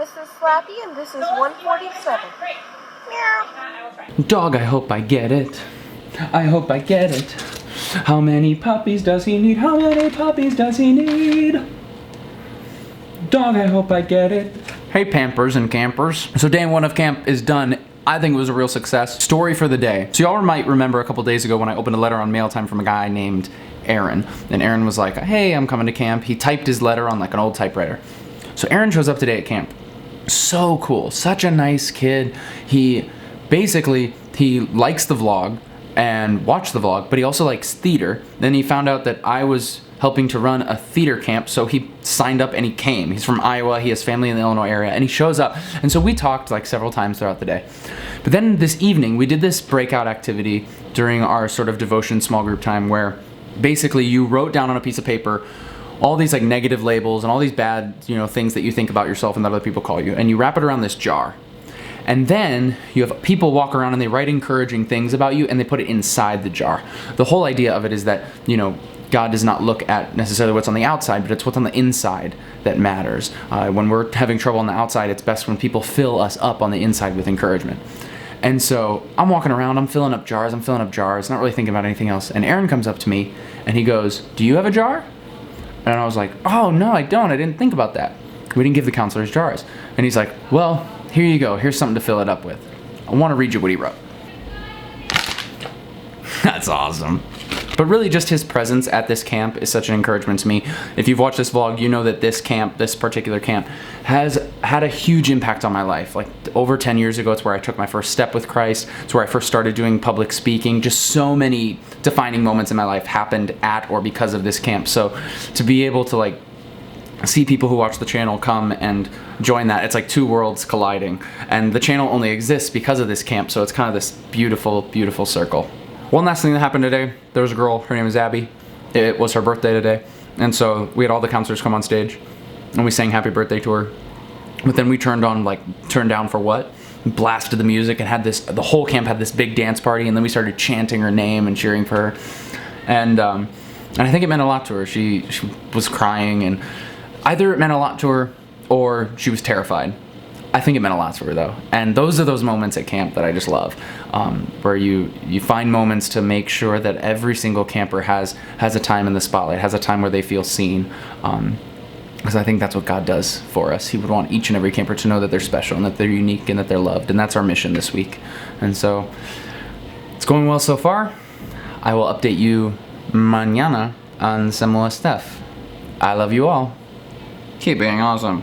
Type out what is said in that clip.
This is Slappy, and this is 147. Meow. Dog, I hope I get it. I hope I get it. How many puppies does he need? How many puppies does he need? Dog, I hope I get it. Hey Pampers and Campers. So day one of camp is done. I think it was a real success. Story for the day. So y'all might remember a couple days ago when I opened a letter on mail time from a guy named Aaron. And Aaron was like, hey, I'm coming to camp. He typed his letter on like an old typewriter. So Aaron shows up today at camp. So cool. Such a nice kid. He likes the vlog and watched the vlog, but he also likes theater. Then he found out that I was helping to run a theater camp, so he signed up and he came. He's from Iowa, he has family in the Illinois area, and he shows up. And so we talked like several times throughout the day. But then this evening, we did this breakout activity during our sort of devotion small group time where basically you wrote down on a piece of paper all these like negative labels and all these bad, things that you think about yourself and that other people call you, and you wrap it around this jar. And then you have people walk around and they write encouraging things about you and they put it inside the jar. The whole idea of it is that, God does not look at necessarily what's on the outside, but it's what's on the inside that matters. When we're having trouble on the outside, it's best when people fill us up on the inside with encouragement. And so I'm walking around, I'm filling up jars, not really thinking about anything else. And Aaron comes up to me and he goes, do you have a jar? And I was like, oh no, I don't. I didn't think about that. We didn't give the counselors jars. And he's like, well, here you go. Here's something to fill it up with. I want to read you what he wrote. That's awesome. But really just his presence at this camp is such an encouragement to me. If you've watched this vlog, you know that this particular camp, has had a huge impact on my life. Like over 10 years ago, it's where I took my first step with Christ. It's where I first started doing public speaking. Just so many defining moments in my life happened at or because of this camp. So to be able to like see people who watch the channel come and join that, it's like two worlds colliding. And the channel only exists because of this camp, so it's kind of this beautiful, beautiful circle. One last thing that happened today, there was a girl, her name is Abby. It was her birthday today. And so we had all the counselors come on stage and we sang happy birthday to her. But then we turned down for what? Blasted the music and the whole camp had this big dance party, and then we started chanting her name and cheering for her. And I think it meant a lot to her. She was crying, and either it meant a lot to her or she was terrified. I think it meant a lot to her though. And those are those moments at camp that I just love, where you find moments to make sure that every single camper has a time in the spotlight, has a time where they feel seen. Because I think that's what God does for us. He would want each and every camper to know that they're special and that they're unique and that they're loved. And that's our mission this week. And so it's going well so far. I will update you mañana on some more stuff. I love you all. Keep being awesome.